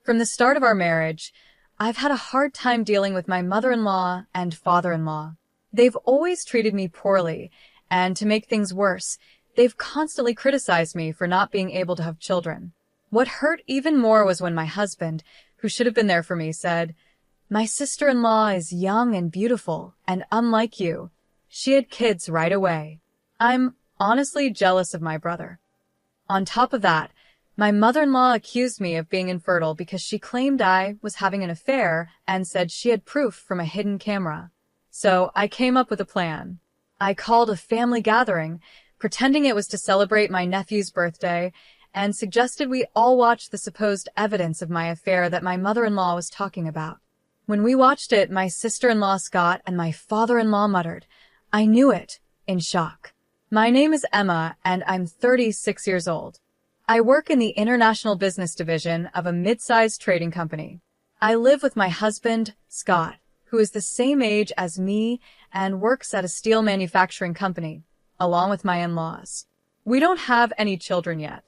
From the start of our marriage, I've had a hard time dealing with my mother-in-law and father-in-law. They've always treated me poorly, and to make things worse, they've constantly criticized me for not being able to have children. What hurt even more was when my husband, who should have been there for me, said, "My sister-in-law is young and beautiful, and unlike you, she had kids right away." I'm honestly jealous of my brother. On top of that, my mother-in-law accused me of being infertile because she claimed I was having an affair and said she had proof from a hidden camera. So I came up with a plan. I called a family gathering, pretending it was to celebrate my nephew's birthday, and suggested we all watch the supposed evidence of my affair that my mother-in-law was talking about. When we watched it, my sister-in-law Scott and my father-in-law muttered, "I knew it," in shock. My name is Emma, and I'm 36 years old. I work in the international business division of a mid-sized trading company. I live with my husband, Scott, who is the same age as me and works at a steel manufacturing company, along with my in-laws. We don't have any children yet.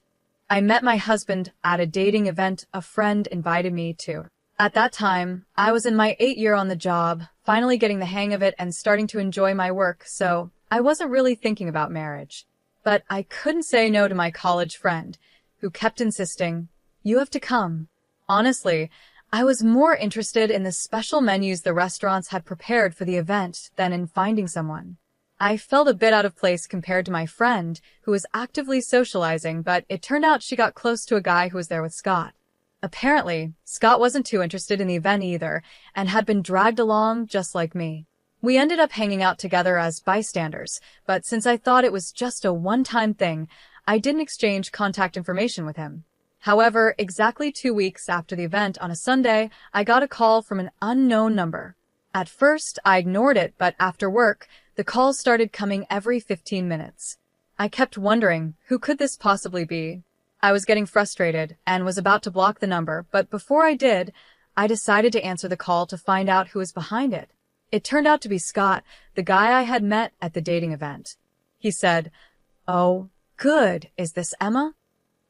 I met my husband at a dating event a friend invited me to. At that time, I was in my 8th year on the job, finally getting the hang of it and starting to enjoy my work, so I wasn't really thinking about marriage. But I couldn't say no to my college friend, who kept insisting, "You have to come." Honestly, I was more interested in the special menus the restaurants had prepared for the event than in finding someone. I felt a bit out of place compared to my friend, who was actively socializing, but it turned out she got close to a guy who was there with Scott. Apparently, Scott wasn't too interested in the event either, and had been dragged along just like me. We ended up hanging out together as bystanders, but since I thought it was just a one-time thing, I didn't exchange contact information with him. However, exactly 2 weeks after the event on a Sunday, I got a call from an unknown number. At first, I ignored it, but after work, the calls started coming every 15 minutes. I kept wondering, who could this possibly be? I was getting frustrated and was about to block the number, but before I did, I decided to answer the call to find out who was behind it. It turned out to be Scott, the guy I had met at the dating event. He said, "Oh, good. Is this Emma?"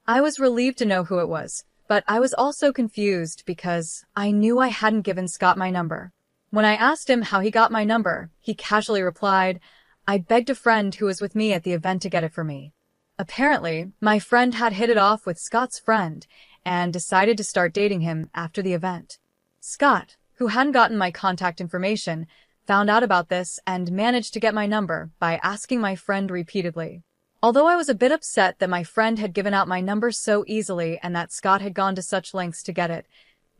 I was relieved to know who it was, but I was also confused because I knew I hadn't given Scott my number. When I asked him how he got my number, he casually replied, "I begged a friend who was with me at the event to get it for me." Apparently, my friend had hit it off with Scott's friend and decided to start dating him after the event. Scott, who hadn't gotten my contact information, found out about this and managed to get my number by asking my friend repeatedly. Although I was a bit upset that my friend had given out my number so easily and that Scott had gone to such lengths to get it,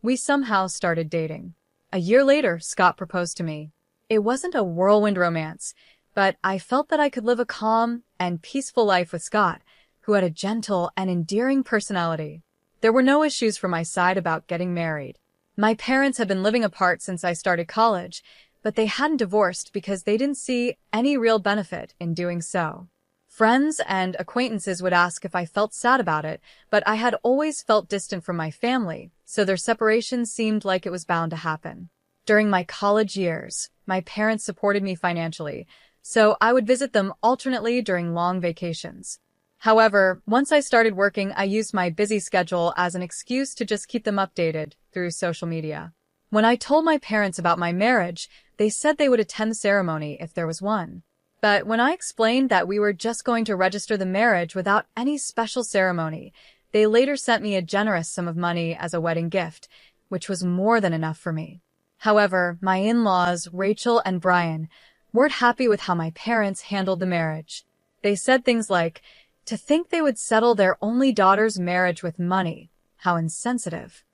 we somehow started dating. A year later, Scott proposed to me. It wasn't a whirlwind romance, but I felt that I could live a calm and peaceful life with Scott, who had a gentle and endearing personality. There were no issues from my side about getting married. My parents had been living apart since I started college, but they hadn't divorced because they didn't see any real benefit in doing so. Friends and acquaintances would ask if I felt sad about it, but I had always felt distant from my family, so their separation seemed like it was bound to happen. During my college years, my parents supported me financially, so I would visit them alternately during long vacations. However, once I started working, I used my busy schedule as an excuse to just keep them updated through social media. When I told my parents about my marriage, they said they would attend the ceremony if there was one. But when I explained that we were just going to register the marriage without any special ceremony, they later sent me a generous sum of money as a wedding gift, which was more than enough for me. However, my in-laws, Rachel and Brian, weren't happy with how my parents handled the marriage. They said things like, "To think they would settle their only daughter's marriage with money. How insensitive."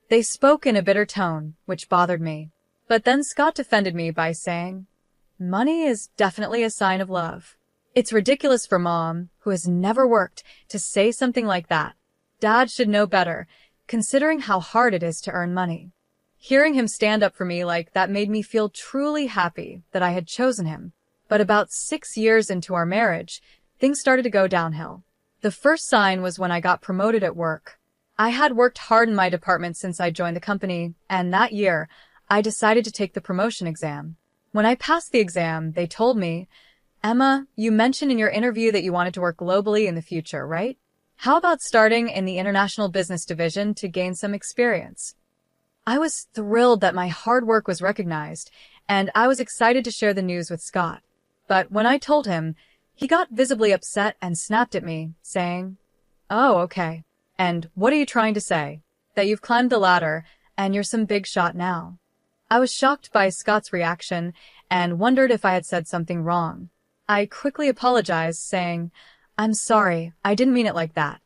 They spoke in a bitter tone, which bothered me. But then Scott defended me by saying, "Money is definitely a sign of love. It's ridiculous for Mom, who has never worked, to say something like that. Dad should know better, considering how hard it is to earn money." Hearing him stand up for me like that made me feel truly happy that I had chosen him. But about 6 years into our marriage, things started to go downhill. The first sign was when I got promoted at work. I had worked hard in my department since I joined the company, and that year, I decided to take the promotion exam. When I passed the exam, they told me, "Emma, you mentioned in your interview that you wanted to work globally in the future, right? How about starting in the international business division to gain some experience? I was thrilled that my hard work was recognized, and I was excited to share the news with Scott. But when I told him, he got visibly upset and snapped at me, saying, "Oh, okay. And what are you trying to say? That you've climbed the ladder and you're some big shot now?" I was shocked by Scott's reaction and wondered if I had said something wrong. I quickly apologized, saying, "I'm sorry, I didn't mean it like that."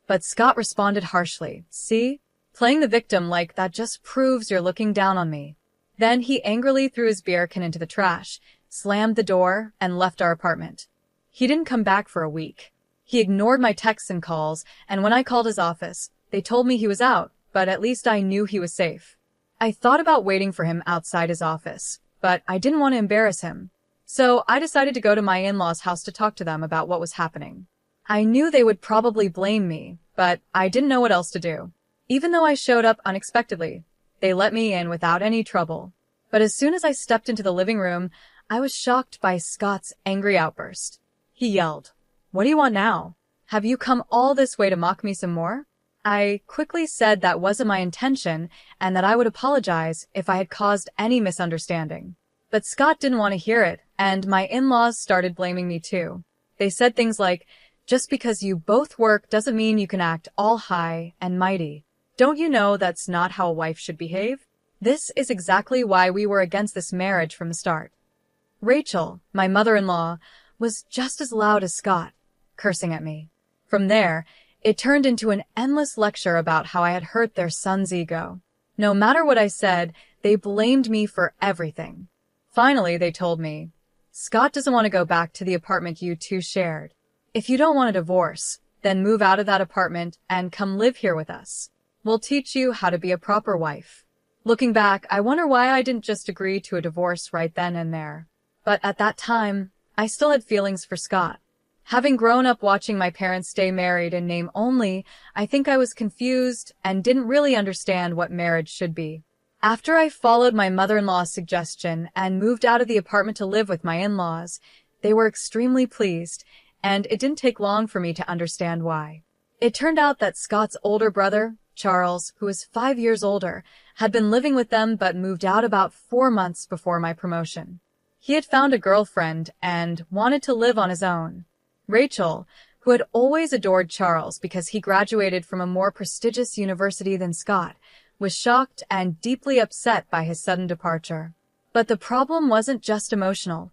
But Scott responded harshly, "See? Playing the victim like that just proves you're looking down on me." Then he angrily threw his beer can into the trash, slammed the door, and left our apartment. He didn't come back for a week. He ignored my texts and calls, and when I called his office, they told me he was out, but at least I knew he was safe. I thought about waiting for him outside his office, but I didn't want to embarrass him. So I decided to go to my in-laws' house to talk to them about what was happening. I knew they would probably blame me, but I didn't know what else to do. Even though I showed up unexpectedly, they let me in without any trouble. But as soon as I stepped into the living room, I was shocked by Scott's angry outburst. He yelled, "What do you want now? Have you come all this way to mock me some more?" I quickly said that wasn't my intention and that I would apologize if I had caused any misunderstanding. But Scott didn't want to hear it, and my in-laws started blaming me too. They said things like, "Just because you both work doesn't mean you can act all high and mighty. Don't you know that's not how a wife should behave?" This is exactly why we were against this marriage from the start. Rachel, my mother-in-law, was just as loud as Scott, cursing at me. From there, it turned into an endless lecture about how I had hurt their son's ego. No matter what I said, they blamed me for everything. Finally, they told me, "Scott doesn't want to go back to the apartment you two shared. If you don't want a divorce, then move out of that apartment and come live here with us. We'll teach you how to be a proper wife." Looking back, I wonder why I didn't just agree to a divorce right then and there. But at that time, I still had feelings for Scott. Having grown up watching my parents stay married in name only, I think I was confused and didn't really understand what marriage should be. After I followed my mother-in-law's suggestion and moved out of the apartment to live with my in-laws, they were extremely pleased, and it didn't take long for me to understand why. It turned out that Scott's older brother, Charles, who was 5 years older, had been living with them but moved out about 4 months before my promotion. He had found a girlfriend and wanted to live on his own. Rachel, who had always adored Charles because he graduated from a more prestigious university than Scott, was shocked and deeply upset by his sudden departure. But the problem wasn't just emotional.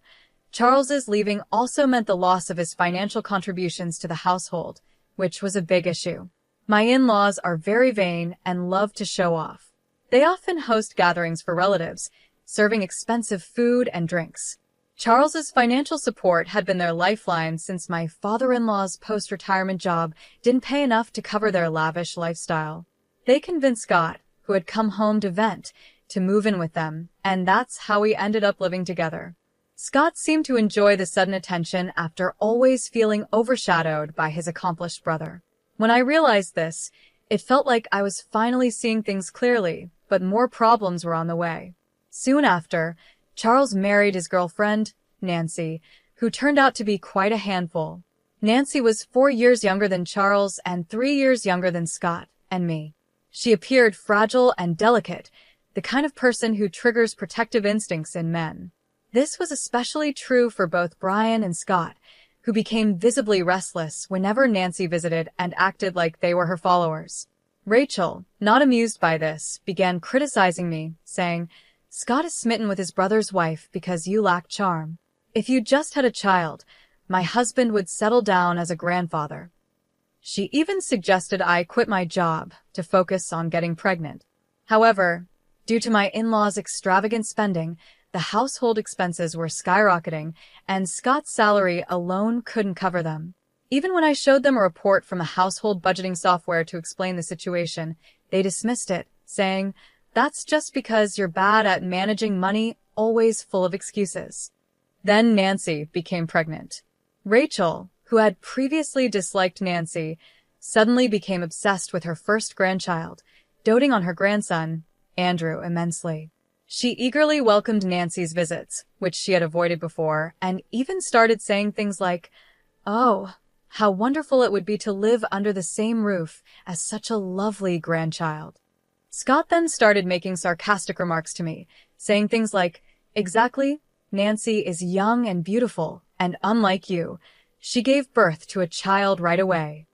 Charles's leaving also meant the loss of his financial contributions to the household, which was a big issue. My in-laws are very vain and love to show off. They often host gatherings for relatives, serving expensive food and drinks. Charles's financial support had been their lifeline since my father-in-law's post-retirement job didn't pay enough to cover their lavish lifestyle. They convinced Scott, who had come home to vent, to move in with them, and that's how we ended up living together. Scott seemed to enjoy the sudden attention after always feeling overshadowed by his accomplished brother. When I realized this, it felt like I was finally seeing things clearly, but more problems were on the way. Soon after, Charles married his girlfriend, Nancy, who turned out to be quite a handful. Nancy was 4 years younger than Charles and 3 years younger than Scott and me. She appeared fragile and delicate, the kind of person who triggers protective instincts in men. This was especially true for both Brian and Scott, who became visibly restless whenever Nancy visited and acted like they were her followers. Rachel, not amused by this, began criticizing me, saying, "Scott is smitten with his brother's wife because you lack charm. If you just had a child, my husband would settle down as a grandfather." She even suggested I quit my job to focus on getting pregnant. However, due to my in-laws' extravagant spending, the household expenses were skyrocketing, and Scott's salary alone couldn't cover them. Even when I showed them a report from a household budgeting software to explain the situation, they dismissed it, saying, "That's just because you're bad at managing money, always full of excuses." Then Nancy became pregnant. Rachel, who had previously disliked Nancy, suddenly became obsessed with her first grandchild, doting on her grandson, Andrew, immensely. She eagerly welcomed Nancy's visits, which she had avoided before, and even started saying things like, "Oh, how wonderful it would be to live under the same roof as such a lovely grandchild. Scott then started making sarcastic remarks to me, saying things like, "Exactly, Nancy is young and beautiful, and unlike you, she gave birth to a child right away."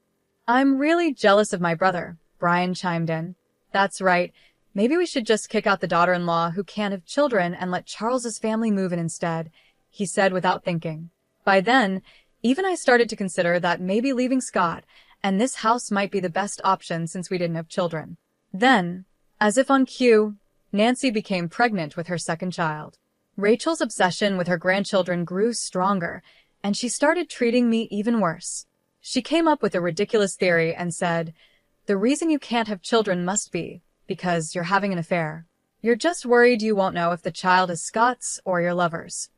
"I'm really jealous of my brother," Brian chimed in. "That's right. Maybe we should just kick out the daughter-in-law who can't have children and let Charles's family move in instead," he said without thinking. By then, even I started to consider that maybe leaving Scott and this house might be the best option since we didn't have children. Then, as if on cue, Nancy became pregnant with her second child. Rachel's obsession with her grandchildren grew stronger, and she started treating me even worse. She came up with a ridiculous theory and said, "The reason you can't have children must be because you're having an affair. You're just worried you won't know if the child is Scott's or your lover's."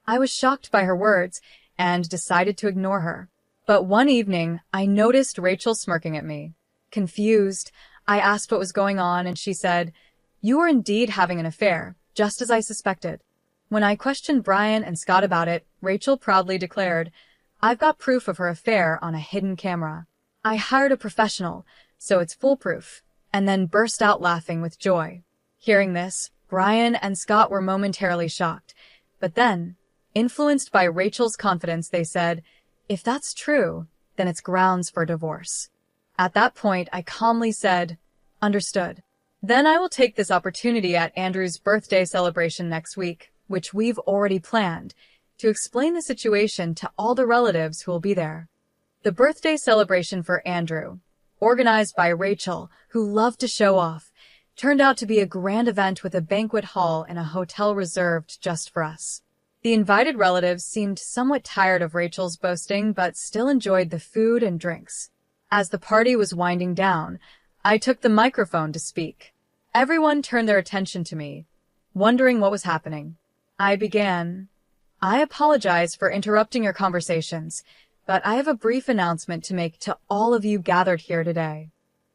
I was shocked by her words and decided to ignore her. But one evening, I noticed Rachel smirking at me. Confused, I asked what was going on, and she said, "You are indeed having an affair, just as I suspected." When I questioned Brian and Scott about it, Rachel proudly declared, "I've got proof of her affair on a hidden camera. I hired a professional, so it's foolproof," and then burst out laughing with joy. Hearing this, Brian and Scott were momentarily shocked. But then, influenced by Rachel's confidence, they said, "If that's true, then it's grounds for divorce." At that point, I calmly said, "Understood. Then I will take this opportunity at Andrew's birthday celebration next week, which we've already planned, to explain the situation to all the relatives who will be there." The birthday celebration for Andrew, organized by Rachel, who loved to show off, turned out to be a grand event with a banquet hall in a hotel reserved just for us. The invited relatives seemed somewhat tired of Rachel's boasting, but still enjoyed the food and drinks. As the party was winding down, I took the microphone to speak. Everyone turned their attention to me, wondering what was happening. I began, "I apologize for interrupting your conversations, but I have a brief announcement to make to all of you gathered here today."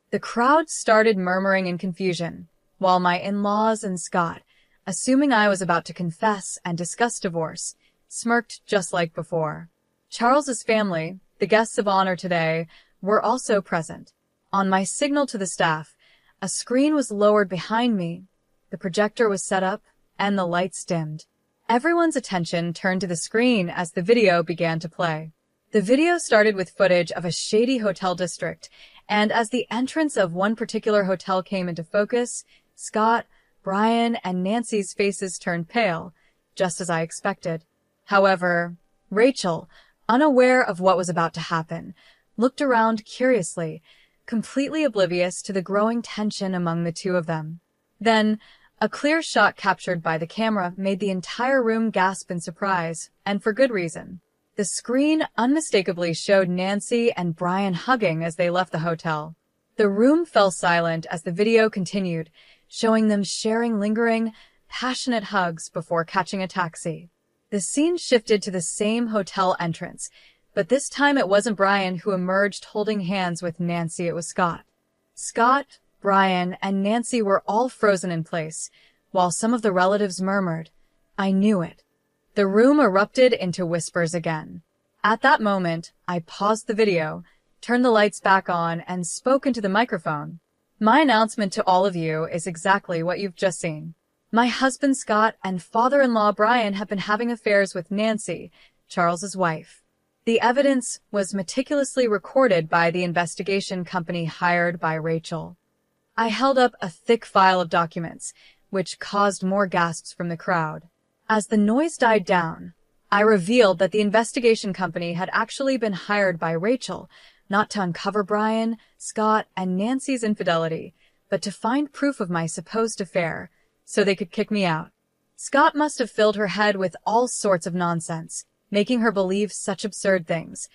The crowd started murmuring in confusion, while my in-laws and Scott, assuming I was about to confess and discuss divorce, smirked just like before. Charles's family, the guests of honor today, were also present. On my signal to the staff, a screen was lowered behind me, the projector was set up, and the lights dimmed. Everyone's attention turned to the screen as the video began to play. The video started with footage of a shady hotel district, and as the entrance of one particular hotel came into focus, Scott, Brian, and Nancy's faces turned pale, just as I expected. However, Rachel, unaware of what was about to happen, looked around curiously, completely oblivious to the growing tension among the two of them. Then, a clear shot captured by the camera made the entire room gasp in surprise, and for good reason. The screen unmistakably showed Nancy and Brian hugging as they left the hotel. The room fell silent as the video continued, showing them sharing lingering, passionate hugs before catching a taxi. The scene shifted to the same hotel entrance, but this time it wasn't Brian who emerged holding hands with Nancy, it was Scott. Scott, Brian, and Nancy were all frozen in place, while some of the relatives murmured, "I knew it." The room erupted into whispers again. At that moment, I paused the video, turned the lights back on, and spoke into the microphone. "My announcement to all of you is exactly what you've just seen. My husband Scott and father-in-law Brian have been having affairs with Nancy, Charles's wife. The evidence was meticulously recorded by the investigation company hired by Rachel." I held up a thick file of documents, which caused more gasps from the crowd. As the noise died down, I revealed that the investigation company had actually been hired by Rachel, not to uncover Brian, Scott, and Nancy's infidelity, but to find proof of my supposed affair, so they could kick me out. Scott must have filled her head with all sorts of nonsense, making her believe such absurd things,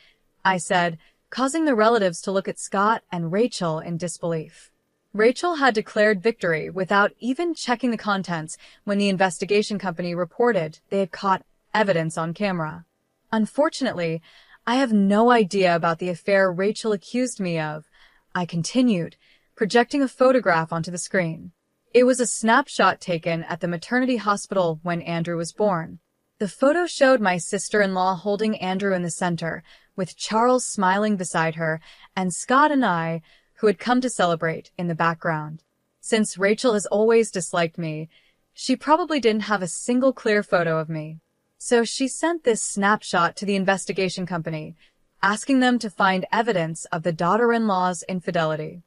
I said, causing the relatives to look at Scott and Rachel in disbelief. Rachel had declared victory without even checking the contents when the investigation company reported they had caught evidence on camera. Unfortunately, I have no idea about the affair Rachel accused me of, I continued, projecting a photograph onto the screen. It was a snapshot taken at the maternity hospital when Andrew was born. The photo showed my sister-in-law holding Andrew in the center, with Charles smiling beside her and Scott and I, who had come to celebrate, in the background. Since Rachel has always disliked me, she probably didn't have a single clear photo of me. So she sent this snapshot to the investigation company, asking them to find evidence of the daughter-in-law's infidelity.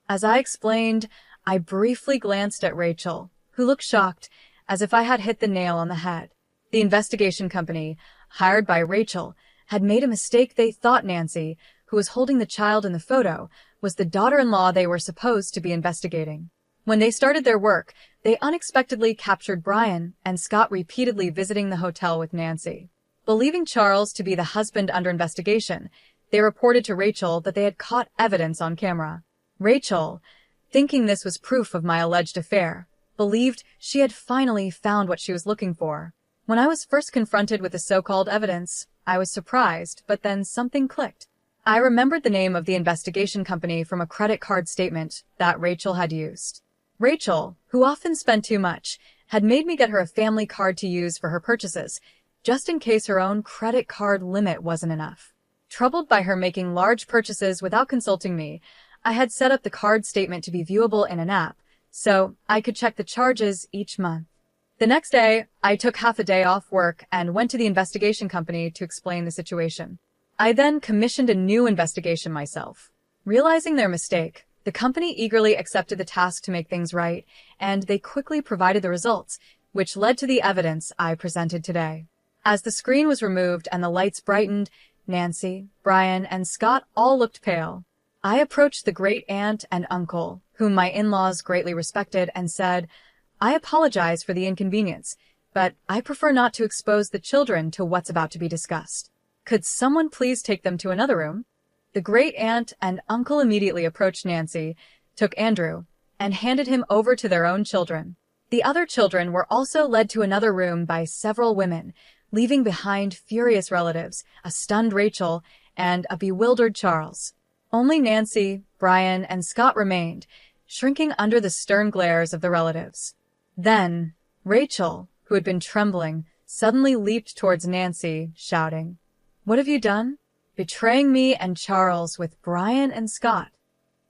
As I explained, I briefly glanced at Rachel, who looked shocked, as if I had hit the nail on the head. The investigation company, hired by Rachel, had made a mistake. They thought Nancy, who was holding the child in the photo, was the daughter-in-law they were supposed to be investigating. When they started their work, they unexpectedly captured Brian and Scott repeatedly visiting the hotel with Nancy. Believing Charles to be the husband under investigation, they reported to Rachel that they had caught evidence on camera. Rachel, thinking this was proof of my alleged affair, believed she had finally found what she was looking for. When I was first confronted with the so-called evidence, I was surprised, but then something clicked. I remembered the name of the investigation company from a credit card statement that Rachel had used. Rachel, who often spent too much, had made me get her a family card to use for her purchases, just in case her own credit card limit wasn't enough. Troubled by her making large purchases without consulting me, I had set up the card statement to be viewable in an app, so I could check the charges each month. The next day, I took half a day off work and went to the investigation company to explain the situation. I then commissioned a new investigation myself. Realizing their mistake, the company eagerly accepted the task to make things right, and they quickly provided the results, which led to the evidence I presented today. As the screen was removed and the lights brightened, Nancy, Brian, and Scott all looked pale. I approached the great-aunt and uncle, whom my in-laws greatly respected, and said, "I apologize for the inconvenience, but I prefer not to expose the children to what's about to be discussed. Could someone please take them to another room?" The great-aunt and uncle immediately approached Nancy, took Andrew, and handed him over to their own children. The other children were also led to another room by several women, leaving behind furious relatives, a stunned Rachel, and a bewildered Charles. Only Nancy, Brian, and Scott remained, shrinking under the stern glares of the relatives. Then, Rachel, who had been trembling, suddenly leaped towards Nancy, shouting, "What have you done? Betraying me and Charles with Brian and Scott."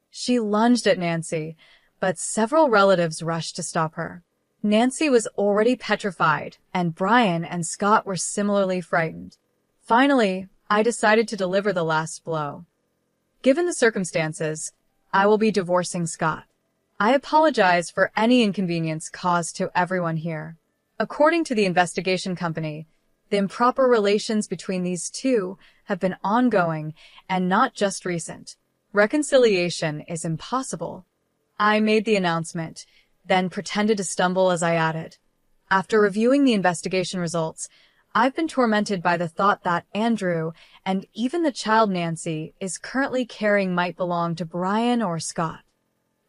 She lunged at Nancy, but several relatives rushed to stop her. Nancy was already petrified, and Brian and Scott were similarly frightened. Finally, I decided to deliver the last blow. Given the circumstances, I will be divorcing Scott. I apologize for any inconvenience caused to everyone here. According to the investigation company, the improper relations between these two have been ongoing and not just recent. Reconciliation is impossible. I made the announcement, then pretended to stumble as I added. After reviewing the investigation results, I've been tormented by the thought that Andrew, and even the child Nancy, is currently carrying might belong to Brian or Scott.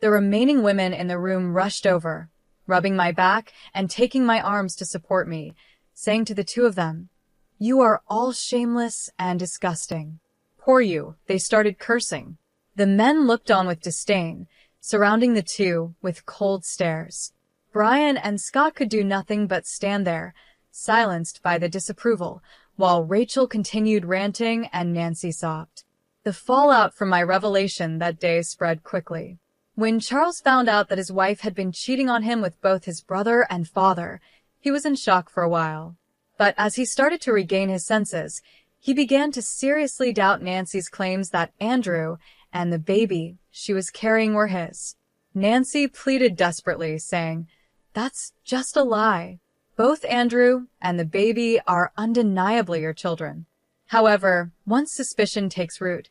The remaining women in the room rushed over, rubbing my back and taking my arms to support me, saying to the two of them, "You are all shameless and disgusting." "Poor you," they started cursing. The men looked on with disdain, surrounding the two with cold stares. Brian and Scott could do nothing but stand there, silenced by the disapproval, while Rachel continued ranting and Nancy sobbed. The fallout from my revelation that day spread quickly. When Charles found out that his wife had been cheating on him with both his brother and father, he was in shock for a while. But as he started to regain his senses, he began to seriously doubt Nancy's claims that Andrew and the baby she was carrying were his. Nancy pleaded desperately, saying, "That's just a lie. Both Andrew and the baby are undeniably your children." However, once suspicion takes root,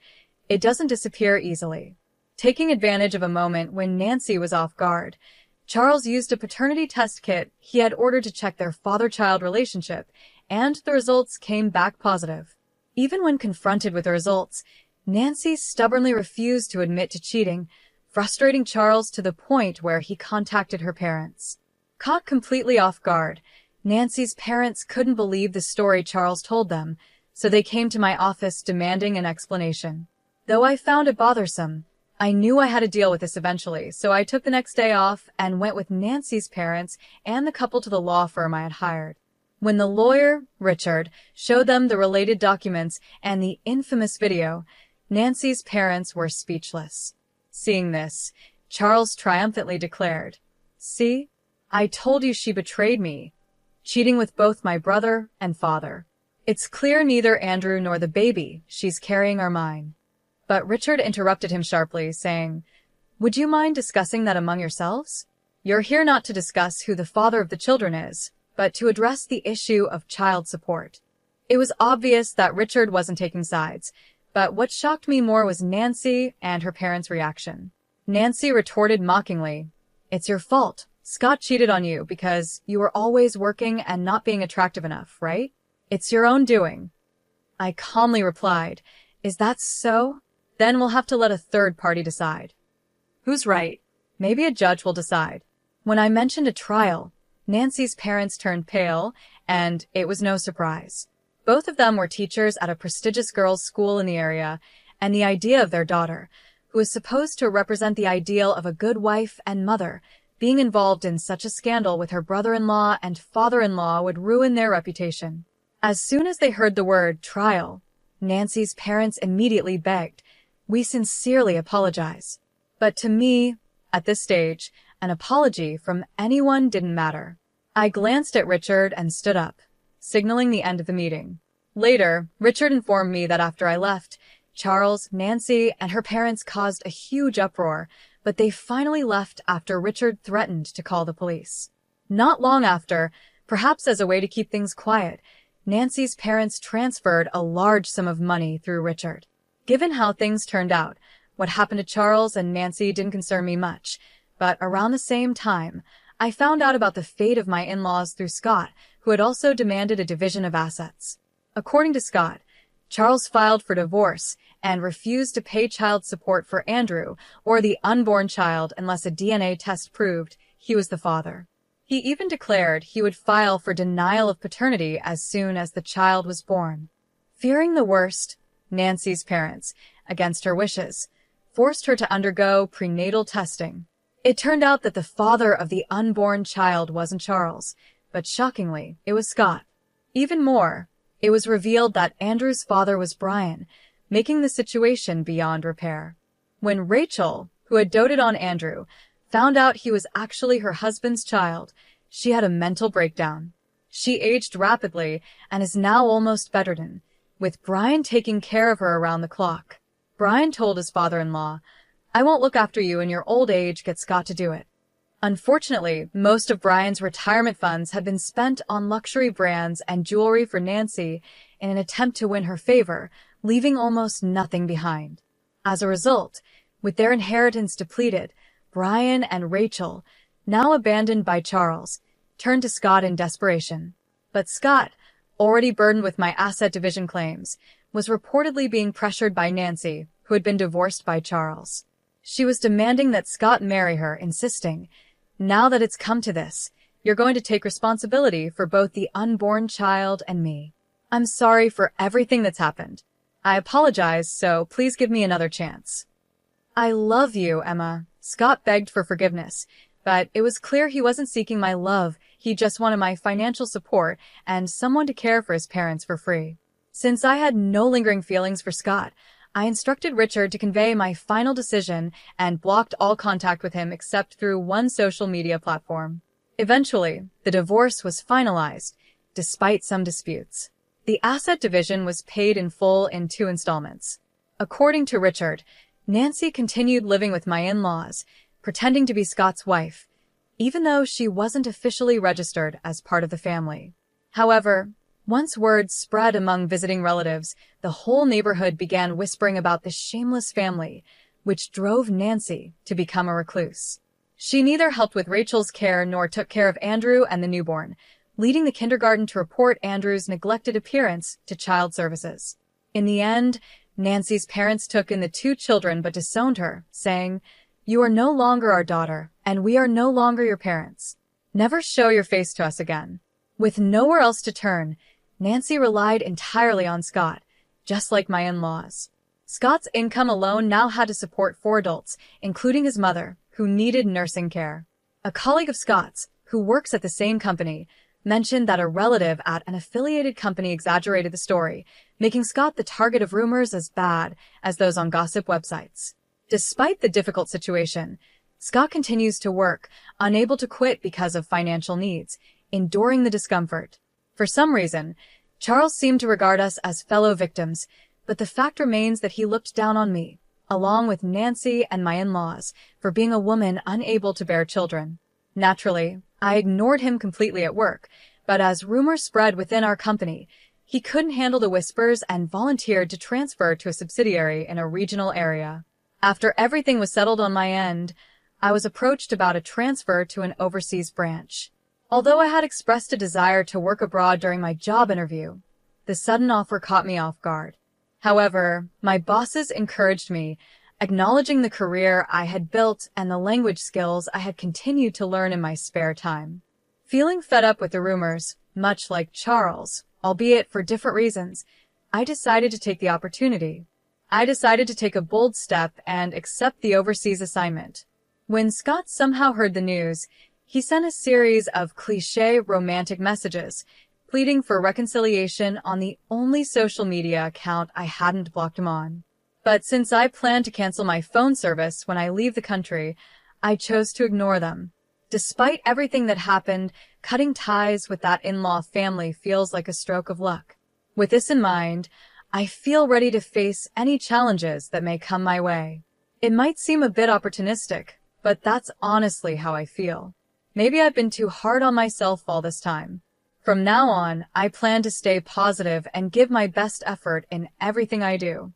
it doesn't disappear easily. Taking advantage of a moment when Nancy was off guard, Charles used a paternity test kit he had ordered to check their father-child relationship, and the results came back positive. Even when confronted with the results, Nancy stubbornly refused to admit to cheating, frustrating Charles to the point where he contacted her parents. Caught completely off guard, Nancy's parents couldn't believe the story Charles told them, so they came to my office demanding an explanation. Though I found it bothersome, I knew I had to deal with this eventually, so I took the next day off and went with Nancy's parents and the couple to the law firm I had hired. When the lawyer, Richard, showed them the related documents and the infamous video, Nancy's parents were speechless. Seeing this, Charles triumphantly declared, "See, I told you she betrayed me, cheating with both my brother and father. It's clear neither Andrew nor the baby she's carrying are mine." But Richard interrupted him sharply, saying, "Would you mind discussing that among yourselves? You're here not to discuss who the father of the children is, but to address the issue of child support." It was obvious that Richard wasn't taking sides, but what shocked me more was Nancy and her parents' reaction. Nancy retorted mockingly, "It's your fault. Scott cheated on you because you were always working and not being attractive enough, right? It's your own doing." I calmly replied, "Is that so? Then we'll have to let a third party decide." "Who's right? Maybe a judge will decide." When I mentioned a trial, Nancy's parents turned pale, and it was no surprise. Both of them were teachers at a prestigious girls' school in the area, and the idea of their daughter, who was supposed to represent the ideal of a good wife and mother, being involved in such a scandal with her brother-in-law and father-in-law would ruin their reputation. As soon as they heard the word trial, Nancy's parents immediately begged, "We sincerely apologize." But to me, at this stage, an apology from anyone didn't matter. I glanced at Richard and stood up, signaling the end of the meeting. Later, Richard informed me that after I left, Charles, Nancy, and her parents caused a huge uproar, but they finally left after Richard threatened to call the police. Not long after, perhaps as a way to keep things quiet, Nancy's parents transferred a large sum of money through Richard. Given how things turned out, what happened to Charles and Nancy didn't concern me much, but around the same time, I found out about the fate of my in-laws through Scott, who had also demanded a division of assets. According to Scott, Charles filed for divorce and refused to pay child support for Andrew or the unborn child unless a DNA test proved he was the father. He even declared he would file for denial of paternity as soon as the child was born. Fearing the worst, Nancy's parents, against her wishes, forced her to undergo prenatal testing. It turned out that the father of the unborn child wasn't Charles, but shockingly, it was Scott. Even more, it was revealed that Andrew's father was Brian, making the situation beyond repair. When Rachel, who had doted on Andrew, found out he was actually her husband's child, she had a mental breakdown. She aged rapidly and is now almost bedridden, with Brian taking care of her around the clock. Brian told his father-in-law, "I won't look after you in your old age, get Scott to do it." Unfortunately, most of Brian's retirement funds had been spent on luxury brands and jewelry for Nancy in an attempt to win her favor, leaving almost nothing behind. As a result, with their inheritance depleted, Brian and Rachel, now abandoned by Charles, turned to Scott in desperation. But Scott, already burdened with my asset division claims, was reportedly being pressured by Nancy, who had been divorced by Charles. She was demanding that Scott marry her, insisting, "Now that it's come to this, you're going to take responsibility for both the unborn child and me. I'm sorry for everything that's happened. I apologize, so please give me another chance." "I love you, Emma." Scott begged for forgiveness, but it was clear he wasn't seeking my love. He just wanted my financial support and someone to care for his parents for free. Since I had no lingering feelings for Scott, I instructed Richard to convey my final decision and blocked all contact with him except through one social media platform. Eventually, the divorce was finalized, despite some disputes. The asset division was paid in full in 2 installments. According to Richard, Nancy continued living with my in-laws, pretending to be Scott's wife, even though she wasn't officially registered as part of the family. However, once word spread among visiting relatives, the whole neighborhood began whispering about this shameless family, which drove Nancy to become a recluse. She neither helped with Rachel's care nor took care of Andrew and the newborn, leading the kindergarten to report Andrew's neglected appearance to child services. In the end, Nancy's parents took in the 2 children but disowned her, saying, "You are no longer our daughter, and we are no longer your parents. Never show your face to us again." With nowhere else to turn, Nancy relied entirely on Scott, just like my in-laws. Scott's income alone now had to support 4 adults, including his mother, who needed nursing care. A colleague of Scott's, who works at the same company, mentioned that a relative at an affiliated company exaggerated the story, making Scott the target of rumors as bad as those on gossip websites. Despite the difficult situation, Scott continues to work, unable to quit because of financial needs, enduring the discomfort. For some reason, Charles seemed to regard us as fellow victims, but the fact remains that he looked down on me, along with Nancy and my in-laws, for being a woman unable to bear children. Naturally, I ignored him completely at work, but as rumors spread within our company, he couldn't handle the whispers and volunteered to transfer to a subsidiary in a regional area. After everything was settled on my end, I was approached about a transfer to an overseas branch. Although I had expressed a desire to work abroad during my job interview, the sudden offer caught me off guard. However, my bosses encouraged me, acknowledging the career I had built and the language skills I had continued to learn in my spare time. Feeling fed up with the rumors, much like Charles, albeit for different reasons, I decided to take the opportunity. I decided to take a bold step and accept the overseas assignment. When Scott somehow heard the news, he sent a series of cliché romantic messages, pleading for reconciliation on the only social media account I hadn't blocked him on. But since I plan to cancel my phone service when I leave the country, I chose to ignore them. Despite everything that happened, cutting ties with that in-law family feels like a stroke of luck. With this in mind, I feel ready to face any challenges that may come my way. It might seem a bit opportunistic, but that's honestly how I feel. Maybe I've been too hard on myself all this time. From now on, I plan to stay positive and give my best effort in everything I do.